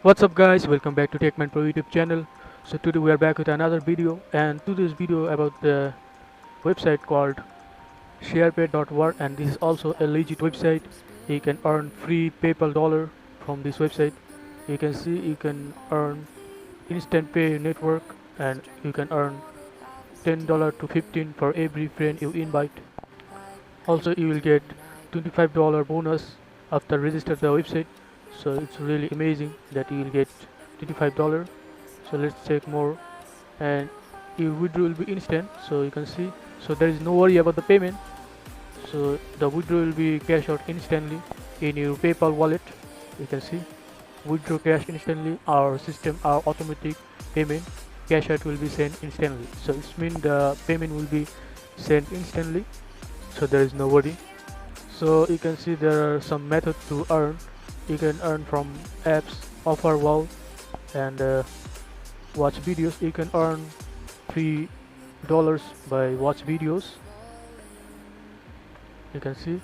What's up guys, welcome back to techminepro YouTube channel. So today we are back with another video, and today's video about the website called sharepay.work, and this is also a legit website. You can earn free PayPal dollar from this website. You can see you can earn instant pay network, and you can earn $10 to 15 for every friend you invite. Also you will get $25 bonus after register the website. So it's really amazing that you will get $25. So let's check more, and your withdrawal will be instant, so you can see. So there is no worry about the payment. So the withdrawal will be cash out instantly in your PayPal wallet. You can see withdraw cash instantly. Our system, our automatic payment cash out will be sent instantly. So it means the payment will be sent instantly, so there is no worry. So you can see there are some methods to earn. You can earn from apps, offer wall, and watch videos. You can earn $3 by watch videos. You can see,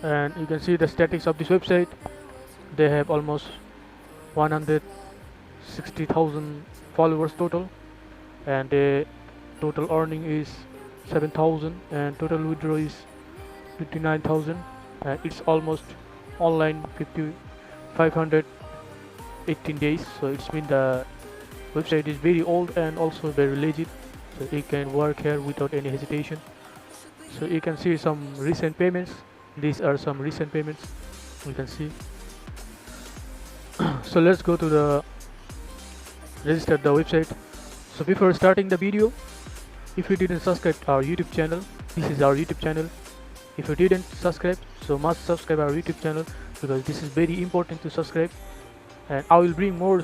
and you can see the statistics of this website. They have almost 160,000 followers total, and the total earning is 7,000, and total withdraw is 59,000, and it's almost online 518 days. So it's mean the website is very old and also very legit, so you can work here without any hesitation. So you can see some recent payments. These are some recent payments, you can see. So let's go to the register the website. So before starting the video, if you didn't subscribe our YouTube channel, this is our YouTube channel. If you didn't subscribe, so must subscribe our YouTube channel, because this is very important to subscribe, and I will bring more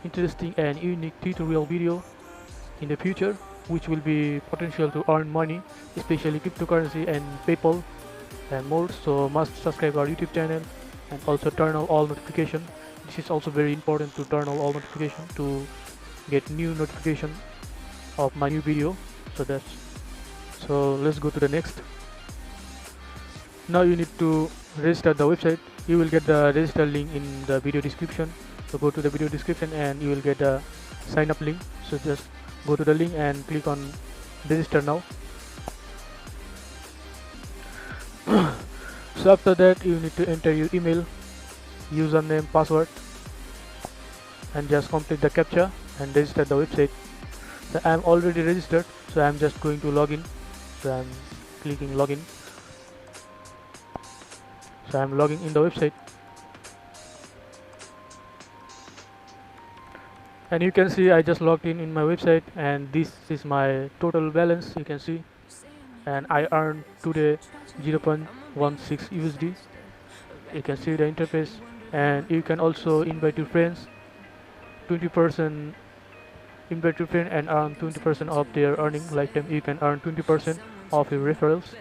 interesting and unique tutorial video in the future, which will be potential to earn money, especially cryptocurrency and PayPal and more. So must subscribe our YouTube channel, and also turn on all notification. This is also very important to turn on all notification to get new notification of my new video. So let's go to the next. Now you need to register the website. You will get the register link in the video description. So go to the video description and you will get a sign up link. So just go to the link and click on register now. So after that you need to enter your email, username, password, and just complete the captcha and register the website. So I am already registered, so I am just going to login. So I am clicking login. So I am logging in the website, and you can see I just logged in my website, and this is my total balance, you can see. And I earned today 0.16 USD. You can see the interface, and you can also invite your friends. 20% invite your friend and earn 20% of their earning lifetime. You can earn 20% of your referrals.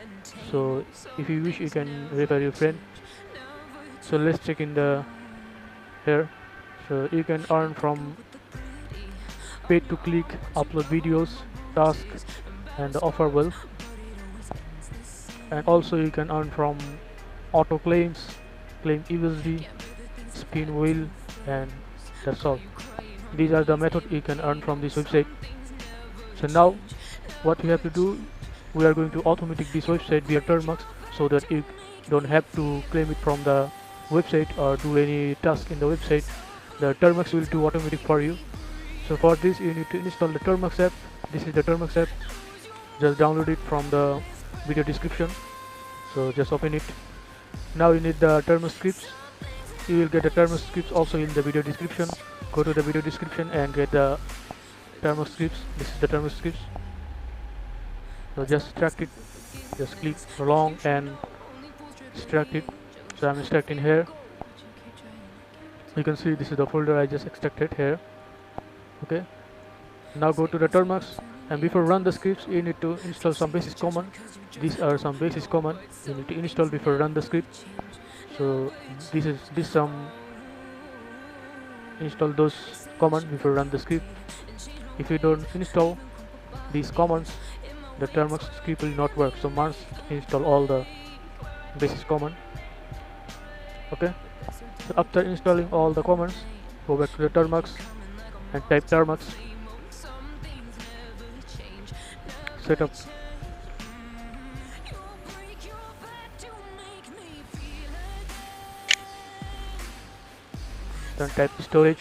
So if you wish, you can refer your friend. So let's check in the here. So you can earn from pay to click, upload videos, tasks, and the offer well. And also you can earn from auto claims, claim USD, spin wheel, and that's all. These are the methods you can earn from this website. So now what we have to do, we are going to automate this website via Termux, so that you don't have to claim it from the website or do any task in the website. The Termux will do automatic for you. So for this you need to install the Termux app. This is the Termux app. Just download it from the video description. So just open it. Now you need the Termux scripts. You will get the Termux scripts also in the video description. Go to the video description and get the Termux scripts. This is the Termux scripts. So just extract it. Just click long and extract it. So I'm extracting here. You can see this is the folder I just extracted here. Okay. Now go to the Termux, and before run the scripts, you need to install some basic command. These are some basic command you need to install before run the script. So this some install those commands before run the script. If you don't install these commands, the Termux script will not work. So must install all the basic command. Okay, so after installing all the commands, go back to the Termux and type Termux setup. Then type storage.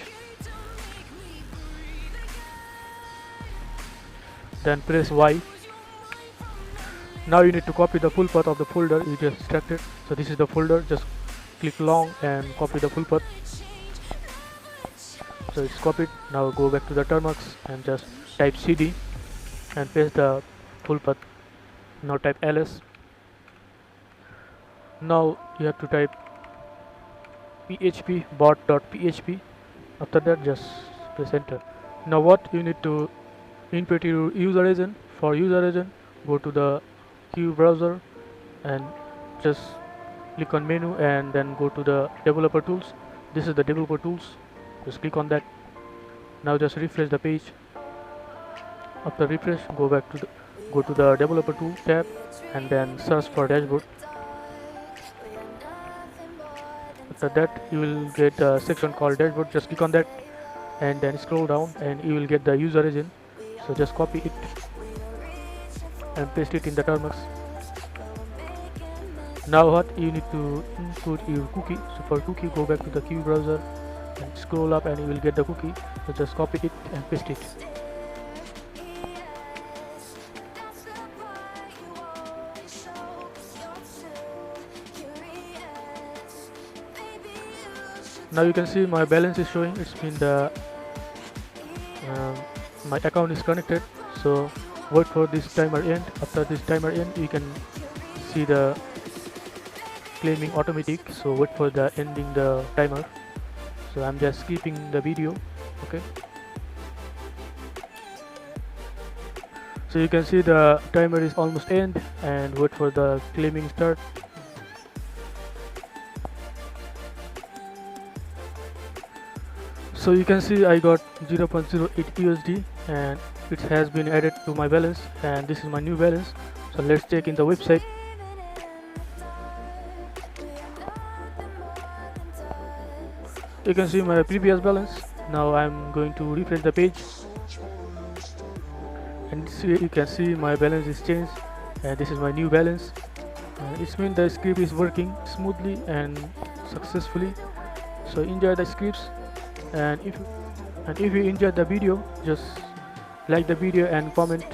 Then press Y. Now you need to copy the full path of the folder you just extracted. So this is the folder. Just click long and copy the full path. So it's copied. Now go back to the Termux and just type cd and paste the full path. Now type ls. Now you have to type php bot.php. After that, just press enter. Now what you need to input your user agent. For user agent, go to the Q browser and just click on menu and then go to the developer tools. This is the developer tools. Just click on that. Now just refresh the page. After refresh, go to the developer tool tab and then search for dashboard. After that, you will get a section called dashboard. Just click on that and then scroll down and you will get the user agent. So just copy it and paste it in the Termux. Now what you need to input your cookie. So for cookie, go back to the Q browser and scroll up and you will get the cookie. So just copy it and paste it. Now you can see my balance is showing. It's been the my account is connected. So wait for this timer end. After this timer end, you can see the claiming automatic. So wait for the ending the timer. So I'm just skipping the video. Okay, so you can see the timer is almost end and wait for the claiming start. So you can see I got 0.08 USD and it has been added to my balance, and this is my new balance. So let's check in the website. You can see my previous balance. Now I'm going to refresh the page and you can see my balance is changed and this is my new balance. It means the script is working smoothly and successfully. So enjoy the scripts, and if you enjoyed the video, just like the video and comment.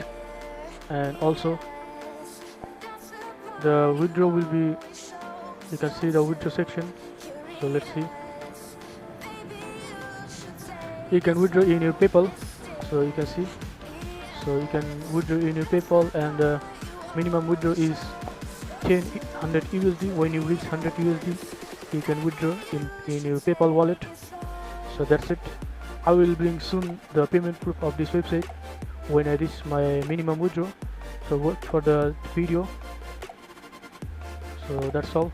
And also the withdraw will be, you can see the withdraw section. So let's see, you can withdraw in your PayPal. So you can see, so you can withdraw in your PayPal, and the minimum withdraw is 100 USD. When you reach 100 USD, you can withdraw in your PayPal wallet. So that's it. I will bring soon the payment proof of this website when I reach my minimum withdraw. So wait for the video. So that's all.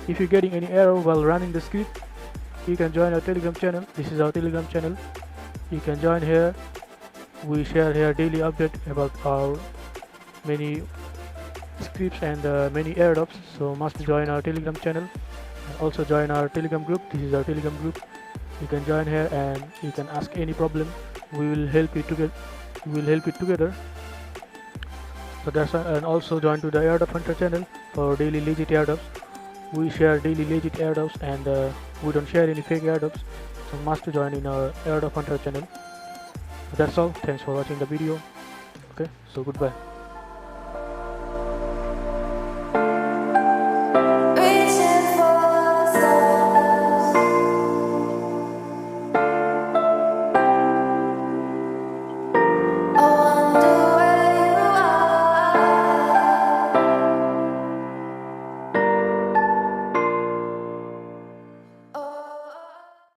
If you're getting any error while running the script, you can join our Telegram channel. This is our Telegram channel. You can join here. We share here daily update about our many scripts and many airdrops. So must join our Telegram channel and also join our Telegram group. This is our Telegram group. You can join here and you can ask any problem. We will help you together. We will help you together. So that's and also join to the airdrop hunter channel for daily legit airdrops. We share daily legit airdrops and we don't share any fake airdrops. So must join in our airdrop hunter channel. So that's all. Thanks for watching the video. Okay, so goodbye.